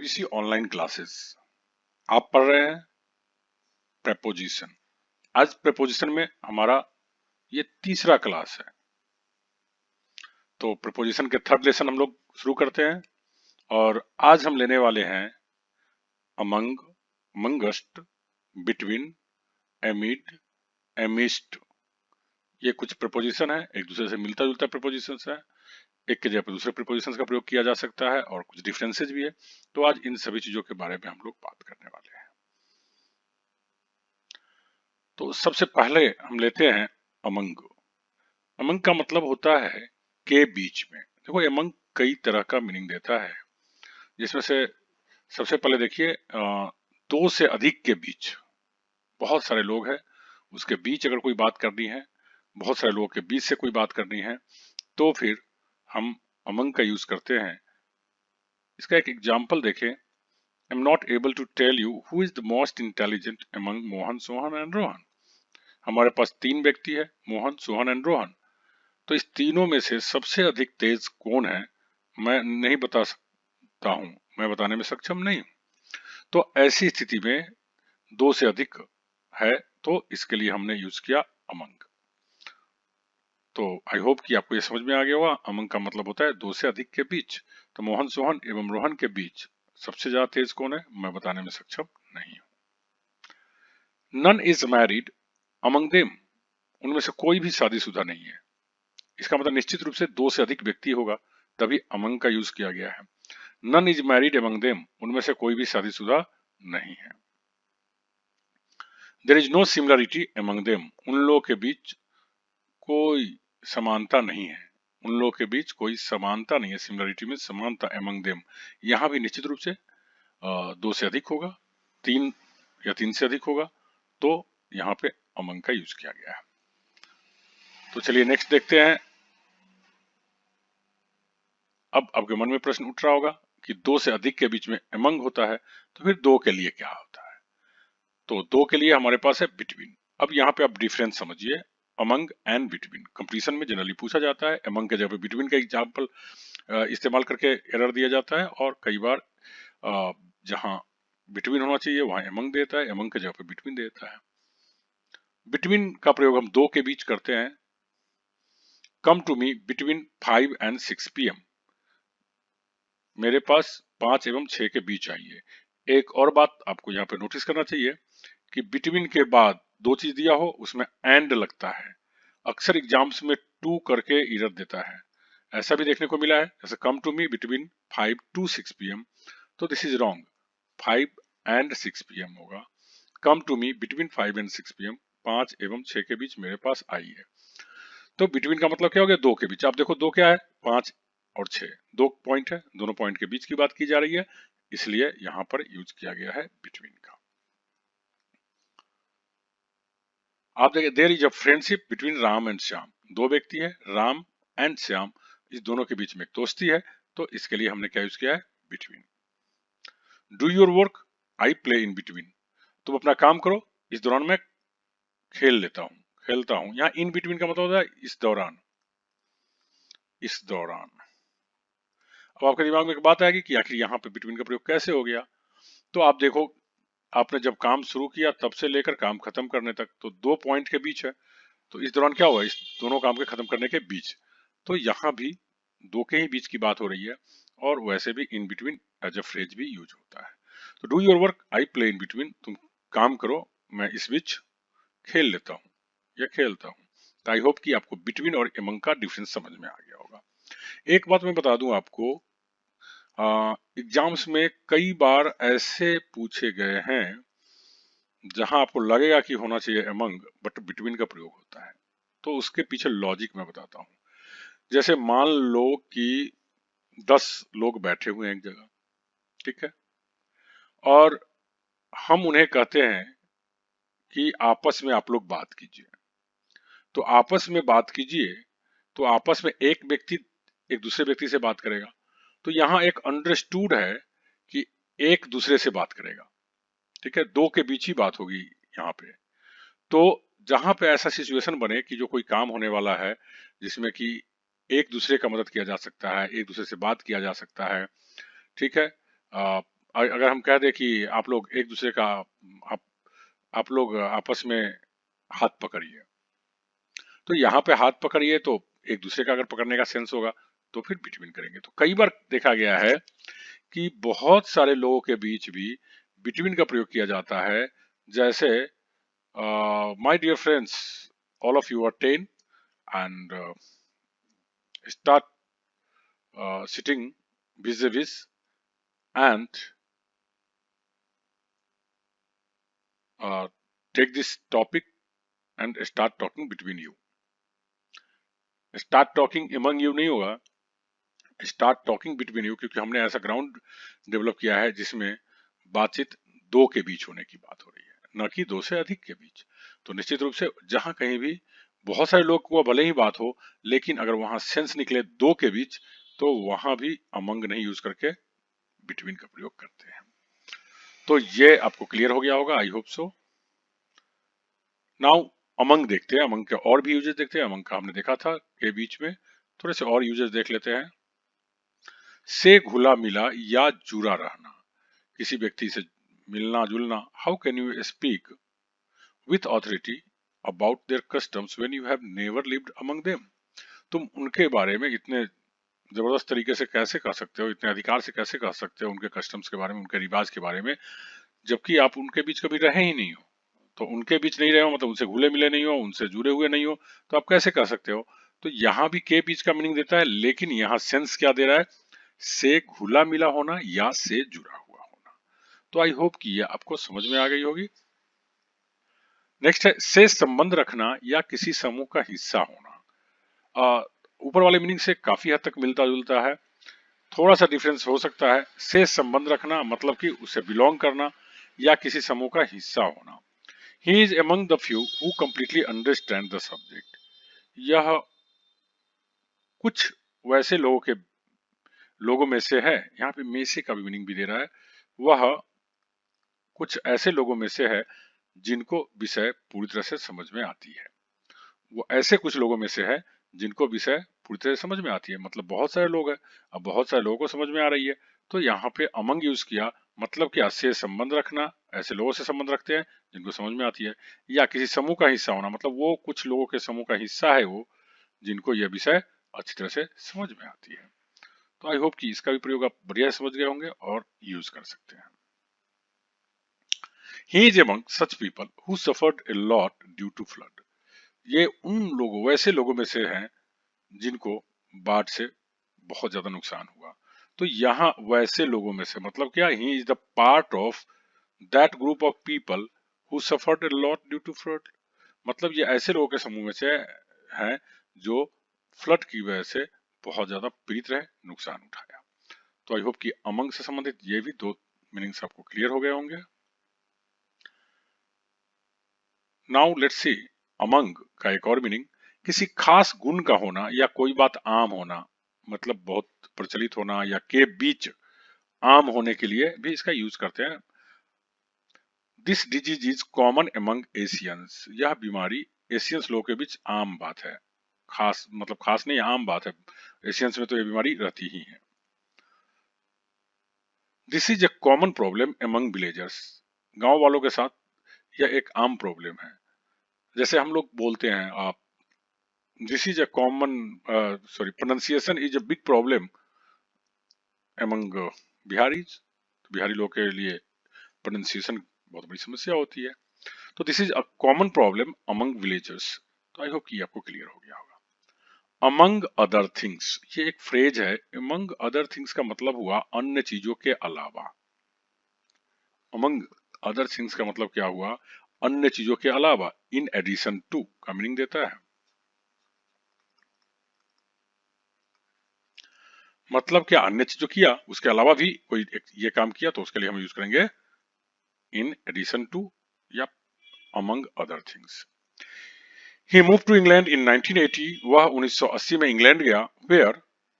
IVC online classes आप पढ़ रहे हैं प्रेपोजिशन। आज प्रेपोजिशन में हमारा ये तीसरा क्लास है। तो प्रेपोजिशन के थर्ड लेसन हम लोग शुरू करते हैं और आज हम लेने वाले हैं अमंग, मंगस्ट, बिटवीन, एमिड, एमिस्ट। ये कुछ प्रेपोजिशन है, एक दूसरे से मिलता जुलता प्रेपोजिशन है। एक के जगह पर दूसरे प्रीपोजिशन का प्रयोग किया जा सकता है और कुछ डिफरेंसेस भी है। तो आज इन सभी चीजों के बारे में हम लोग बात करने वाले हैं। तो सबसे पहले हम लेते हैं अमंग। अमंग का मतलब होता है के बीच में। देखो अमंग कई तरह का मीनिंग देता है, जिसमें से सबसे पहले देखिए दो से अधिक के बीच। बहुत सारे लोग हैं, उसके बीच अगर कोई बात करनी है, बहुत सारे लोगों के बीच से कोई बात करनी है, तो फिर हम अमंग का यूज करते हैं। इसका एक एग्जाम्पल देखें। I am not able to tell you who is the most intelligent among Mohan, Sohan and Rohan. हमारे पास तीन व्यक्ति है, मोहन, सोहन एंड रोहन। तो इस तीनों में से सबसे अधिक तेज कौन है मैं नहीं बता सकता हूं, मैं बताने में सक्षम नहीं हूं। तो ऐसी स्थिति में दो से अधिक है, तो इसके लिए हमने यूज किया अमंग। तो आई होप कि आपको ये समझ में आ गया होगा। अमंग का मतलब होता है दो से अधिक के बीच। तो मोहन, सोहन एवं रोहन के बीच सबसे ज्यादा तेज कौन है मैं बताने में सक्षम नहीं हूं। None is married among them, उनमें से कोई भी शादीशुदा नहीं है। इसका मतलब निश्चित रूप से दो से अधिक व्यक्ति होगा, तभी अमंग का यूज किया गया है। None is married among them, उनमें से कोई भी शादीशुदा नहीं है। There is no similarity among them, उन लोगों के बीच कोई समानता नहीं है। उन लोगों के बीच कोई समानता नहीं है। सिमिलरिटी में समानता। अमंग देम यहां भी निश्चित रूप से दो से अधिक होगा, तीन या तीन से अधिक होगा, तो यहाँ पे अमंग का यूज किया गया है। तो चलिए नेक्स्ट देखते हैं। अब आपके मन में प्रश्न उठ रहा होगा कि दो से अधिक के बीच में अमंग होता है, तो फिर दो के लिए क्या होता है। तो दो के लिए हमारे पास है बिटवीन। अब यहाँ पे आप डिफरेंस समझिए, अमंग एंड बिटवीन। कंपटीशन में जनरली पूछा जाता है, अमंग के जगह पे बिटवीन का एग्जाम्पल इस्तेमाल करके एरर दिया जाता है, और कई बार जहां बिटवीन होना चाहिए वहां अमंग देता है, अमंग के जगह पे बिटवीन देता है। बिटवीन का प्रयोग हम दो के बीच करते हैं। Come to me between 5 and 6 PM, मेरे पास 5 एवं 6 के बीच आइए। एक और बात आपको यहाँ पे नोटिस करना चाहिए कि बिटवीन के बाद दो चीज दिया हो उसमें एंड लगता है। अक्सर एग्जाम्स में टू करके एरर देता है, ऐसा भी देखने को मिला है। जैसे come to me between 5 to 6 PM, तो this is wrong. 5 and 6 PM होगा। Come to me between 5 and 6 PM, 5 एवं 6 के बीच मेरे पास आई है। तो बिटवीन का मतलब क्या हो गया, दो के बीच। आप देखो दो क्या है, 5 और 6, दो पॉइंट है, दोनों पॉइंट के बीच की बात की जा रही है, इसलिए यहां पर यूज किया गया है बिटवीन का। आप देखिए, there is a friendship between Ram and Shyam. दो व्यक्ति है, राम एंड श्याम, इस दोनों के बीच में एक दोस्ती है, तो इसके लिए हमने क्या यूज किया है, between. Do your work I play in between, तुम अपना काम करो, इस दौरान मैं खेल लेता हूँ, खेलता हूँ। यहाँ इन बिटवीन का मतलब होता है इस दौरान, इस दौरान। अब आपके दिमाग में एक बात आएगी कि आखिर यहाँ पे बिटवीन का प्रयोग कैसे हो गया। तो आप देखो, आपने जब काम शुरू किया तब से लेकर काम खत्म करने तक, तो दो पॉइंट के बीच है, तो इस दौरान क्या हुआ, इस दोनों काम के खत्म करने के बीच। तो यहाँ भी दो के ही बीच की बात हो रही है, और वैसे भी in between as a phrase भी यूज होता है। तो do your work I play in between, तुम काम करो मैं इस बीच खेल लेता हूँ या खेलता हूँ। तो आई होप कि आपको बिटवीन और अमंग का डिफरेंस समझ में आ गया होगा। एक बात मैं बता दूं आपको, एग्जाम्स में कई बार ऐसे पूछे गए हैं जहां आपको लगेगा कि होना चाहिए अमंग, बट बिटवीन का प्रयोग होता है। तो उसके पीछे लॉजिक मैं बताता हूँ। जैसे मान लो कि 10 लोग बैठे हुए हैं एक जगह, ठीक है, और हम उन्हें कहते हैं कि आपस में आप लोग बात कीजिए। तो आपस में बात कीजिए, तो आपस में एक व्यक्ति एक दूसरे व्यक्ति से बात करेगा। तो यहाँ एक अंडरस्टूड है कि एक दूसरे से बात करेगा, ठीक है, दो के बीच ही बात होगी यहाँ पे। तो जहां पे ऐसा सिचुएशन बने कि जो कोई काम होने वाला है जिसमें कि एक दूसरे का मदद किया जा सकता है, एक दूसरे से बात किया जा सकता है, ठीक है, अगर हम कह दें कि आप लोग एक दूसरे का आप, आप लोग आपस में हाथ पकड़िए, तो यहाँ पे हाथ पकड़िए तो एक दूसरे का अगर पकड़ने का सेंस होगा तो फिर बिटवीन करेंगे। तो कई बार देखा गया है कि बहुत सारे लोगों के बीच भी बिटवीन का प्रयोग किया जाता है। जैसे my dear friends, all of you are 10 and start sitting vis-a-vis and take this topic and start talking between you. Start talking among you नहीं होगा, start talking between you, क्योंकि हमने ऐसा ग्राउंड डेवलप किया है जिसमें बातचीत दो के बीच होने की बात हो रही है, न कि दो से अधिक के बीच। तो निश्चित रूप से जहां कहीं भी बहुत सारे लोग को भले ही बात हो, लेकिन अगर वहां सेंस निकले दो के बीच, तो वहां भी अमंग नहीं यूज करके बिटवीन का प्रयोग करते हैं। तो ये आपको क्लियर हो गया होगा, I hope so. Now among देखते हैं, अमंग के और भी यूजेस देखते हैं। अमंग का हमने देखा था के बीच में, थोड़े से और यूजेस देख लेते हैं। से घुला मिला या जुड़ा रहना, किसी व्यक्ति से मिलना जुलना। How can you speak with authority about their customs when you have never lived among them. तुम उनके बारे में इतने जबरदस्त तरीके से कैसे कह सकते हो, इतने अधिकार से कैसे कह सकते हो उनके कस्टम्स के बारे में, उनके रिवाज के बारे में, जबकि आप उनके बीच कभी रहे ही नहीं हो। तो उनके बीच नहीं रहे हो मतलब उनसे घुले मिले नहीं हो, उनसे जुड़े हुए नहीं हो, तो आप कैसे कर सकते हो। तो यहाँ भी के बीच का मीनिंग देता है, लेकिन यहाँ सेंस क्या दे रहा है, से घुला मिला होना या से जुड़ा हुआ होना। तो आई होप कि ये आपको समझ में आ गई होगी। नेक्स्ट है से संबंध रखना या किसी समूह का हिस्सा होना। ऊपर वाले मीनिंग से काफी हद तक मिलता जुलता है, थोड़ा सा डिफरेंस हो सकता है। से संबंध रखना मतलब कि उसे बिलोंग करना या किसी समूह का हिस्सा होना। He is among the few who completely understand the subject. यह कुछ वैसे लोगों में से है, यहाँ पे में से का भी मीनिंग भी दे रहा है। वह कुछ ऐसे लोगों में से है जिनको विषय पूरी तरह से समझ में आती है। वो ऐसे कुछ लोगों में से है जिनको विषय पूरी तरह से समझ में आती है, मतलब बहुत सारे लोग हैं, अब बहुत सारे लोगों को समझ में आ रही है। तो यहाँ पे अमंग यूज किया, मतलब क्या, से संबंध रखना, ऐसे लोगों से संबंध रखते हैं जिनको समझ में आती है, या किसी समूह का हिस्सा होना, मतलब वो कुछ लोगों के समूह का हिस्सा है वो, जिनको यह विषय अच्छी तरह से समझ में आती है। तो आई होप कि इसका भी प्रयोग आप बढ़िया समझ गए होंगे और यूज कर सकते हैं। He is among such people who suffered a lot due to flood. ये उन लोगों, वैसे लोगों में से हैं जिनको बाढ़ से बहुत ज्यादा नुकसान हुआ। तो यहाँ वैसे लोगों में से मतलब क्या, he is the part of that group of people who suffered a lot due to flood. मतलब ये ऐसे लोगों के समूह में से हैं जो फ्लड की वजह से बहुत ज्यादा पीड़ित रहे, नुकसान उठाया। तो आई होप कि अमंग से संबंधित ये भी दो मीनिंग्स आपको क्लियर हो गए होंगे। नाउ लेट्स सी अमंग का एक और मीनिंग, किसी खास गुण का होना या कोई बात आम होना, मतलब बहुत प्रचलित होना या के बीच आम होने के लिए भी इसका यूज करते हैं। This disease is common among Asians. यह बीमारी एशियंस लोगों के बीच आम बात है, खास मतलब खास नहीं, आम बात है, एशियंस में तो ये बीमारी रहती ही है। This is a common problem among villagers. गांव वालों के साथ यह एक आम प्रॉब्लम है। जैसे हम लोग बोलते हैं, आप this is a common pronunciation is a big problem among Bihari's. Bihari लोग के लिए प्रोनाउंसिएशन बहुत बड़ी समस्या होती है। तो this is a common problem among villagers. तो आई होप कि आपको क्लियर हो गया होगा। अमंग अदर थिंग्स, ये एक फ्रेज है। अमंग अदर थिंग्स का मतलब हुआ अन्य चीजों के अलावा। अमंग अदर थिंग्स का मतलब क्या हुआ, अन्य चीजों के अलावा। इन एडिशन टू का मीनिंग देता है, मतलब क्या, अन्य चीजों किया, उसके अलावा भी कोई ये काम किया, तो उसके लिए हम यूज करेंगे इन एडिशन टू या among other things. He moved to England in 1980. वह 1980 में इंग्लैंड गया। Where,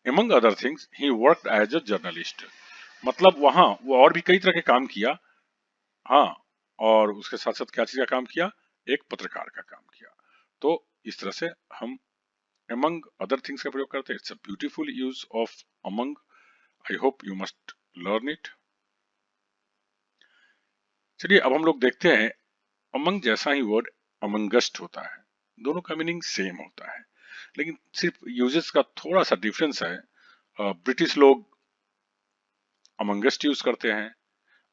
among other things, he worked as a journalist. मतलब वहां वो और भी कई तरह के काम किया। हाँ, और उसके साथ साथ क्या चीज का काम किया, एक पत्रकार का काम किया। तो इस तरह से हम among other things का प्रयोग करते हैं। It's a beautiful use of among. I hope you must learn it. चलिए अब हम लोग देखते हैं अमंग जैसा ही वर्ड अमंगस्ट होता है, दोनों का मीनिंग सेम होता है, लेकिन सिर्फ यूजेस का थोड़ा सा डिफरेंस है। ब्रिटिश लोग अमंगस्ट यूज करते हैं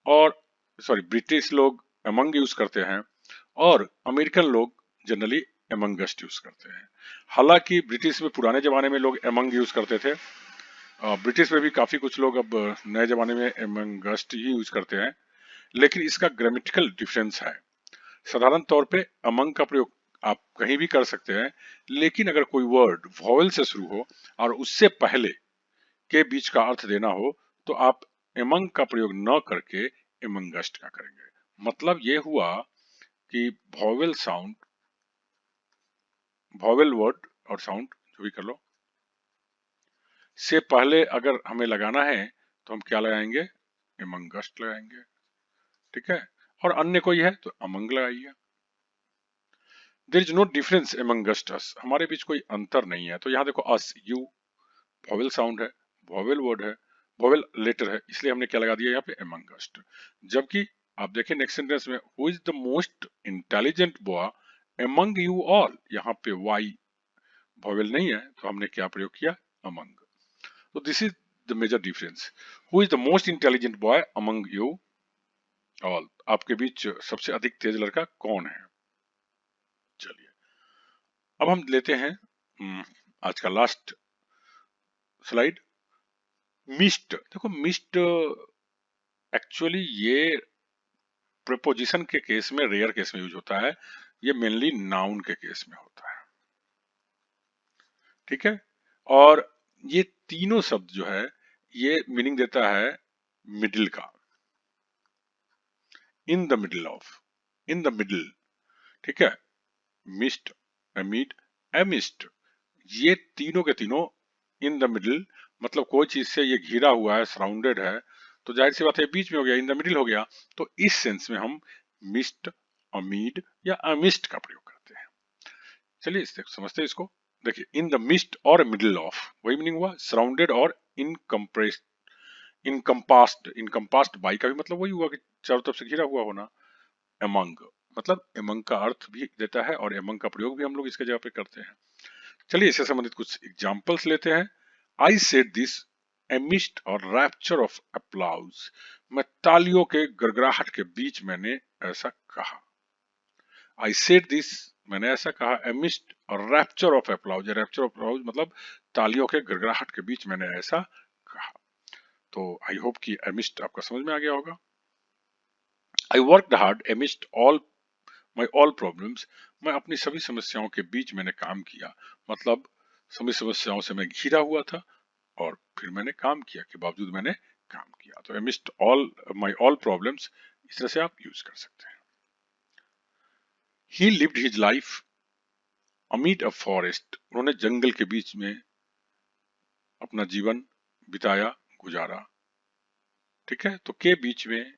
और ब्रिटिश लोग अमंग यूज करते हैं और अमेरिकन लोग जनरली अमंगस्ट यूज करते हैं। हालांकि ब्रिटिश में पुराने जमाने में लोग अमंग यूज करते थे, ब्रिटिश में भी काफी कुछ लोग अब नए जमाने में अमंगस्ट ही यूज करते हैं, लेकिन इसका ग्रामेटिकल डिफरेंस है। साधारण तौर पे अमंग का प्रयोग आप कहीं भी कर सकते हैं, लेकिन अगर कोई वर्ड वॉवेल से शुरू हो और उससे पहले के बीच का अर्थ देना हो तो आप एमंग का प्रयोग न करके एमंगस्ट का करेंगे। मतलब ये हुआ कि वॉवेल साउंड, वॉवेल वर्ड और साउंड जो भी कर लो, से पहले अगर हमें लगाना है तो हम क्या लगाएंगे, एमंगस्ट लगाएंगे, ठीक है। और अन्य कोई है तो अमंग लगाइए। There is no difference amongst us, हमारे बीच कोई अंतर नहीं है। तो यहाँ देखो अस, यू वॉवेल साउंड है, वॉवेल वर्ड है, वॉवेल लेटर है, इसलिए हमने क्या लगा दिया यहाँ पे एमंगस्ट। जबकि आप देखें नेक्स्ट सेंटेंस में, who is the most intelligent boy among you all, यहाँ पे वाई वॉवेल नहीं है तो हमने क्या प्रयोग किया, अमंग। तो this is the major difference, who is the most intelligent boy among you all, आपके बीच सबसे अधिक तेज लड़का कौन है। चलिए अब हम लेते हैं आज का लास्ट स्लाइड, मिस्ट। देखो मिस्ट एक्चुअली ये प्रीपोजिशन के केस में, रेयर केस में यूज होता है, ये मेनली नाउन के केस में होता है, ठीक है। और ये तीनों शब्द जो है ये मीनिंग देता है मिडिल का, in the middle of, in the middle, ठीक है। मिस्ट, अमीड, एमिस्ट, ये तीनों के तीनों इन द मिडिल, मतलब कोई चीज से ये घिरा हुआ है, सराउंडेड है, तो जाहिर सी बात है बीच में हो गया, इन द मिडिल हो गया। तो इस सेंस में हम मिस्ट, अमीड या अमिस्ट का प्रयोग करते हैं। चलिए समझते हैं इसको। देखिए इन द मिस्ट और मिडिल ऑफ, वही मीनिंग हुआ, सराउंडेड और इनकम्प्रेस्ड, इनकम्पास्ड, इनकम्पास्ड बाई का भी मतलब वही हुआ कि चारों तरफ से घिरा हुआ होना। एमंग, मतलब एमंग का अर्थ भी देता है और एमंग का प्रयोग भी हम लोग इसके जगह पे करते हैं। चलिए इससे संबंधित कुछ एग्जाम्पल्स लेते हैं। आई सेड दिस एमिस्ट और रैप्चर ऑफ अप्लाउज, मैं तालियों के गड़गड़ाहट के बीच मैंने ऐसा कहा। आई सेड दिस, मैंने ऐसा कहा, एमिस्ट और रैप्चर ऑफ अप्लाउज, रैप्चर ऑफ अप्लाउज मतलब तालियों के गड़गड़ाहट के बीच मैंने ऐसा कहा। तो आई होप कि एमिस्ट आपका समझ में आ गया होगा। I worked hard amidst all my all problems, मैं अपनी सभी समस्याओं के बीच मैंने काम किया, मतलब सभी समस्याओं से मैं घिरा हुआ था और फिर मैंने काम किया के बावजूद मैंने काम किया। तो amidst all my all problems, इस तरह से आप यूज कर सकते हैं। He lived his life amid a forest, उन्होंने जंगल के बीच में अपना जीवन बिताया, गुजारा, ठीक है। तो के बीच में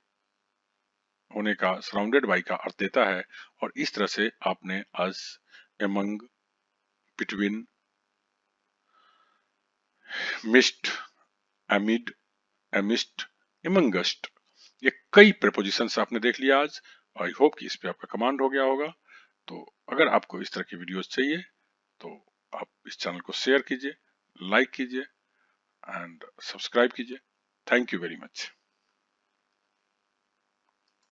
होने का, सराउंडेड बाई का अर्थ देता है, और इस तरह से आपने us, among, between, midst, amid, amidst, amongst, ये कई प्रेपोजिशंस आपने देख लिया आज। आई होप कि इस पे आपका कमांड हो गया होगा। तो अगर आपको इस तरह की वीडियोस चाहिए तो आप इस चैनल को शेयर कीजिए, लाइक कीजिए एंड सब्सक्राइब कीजिए। Thank you very much.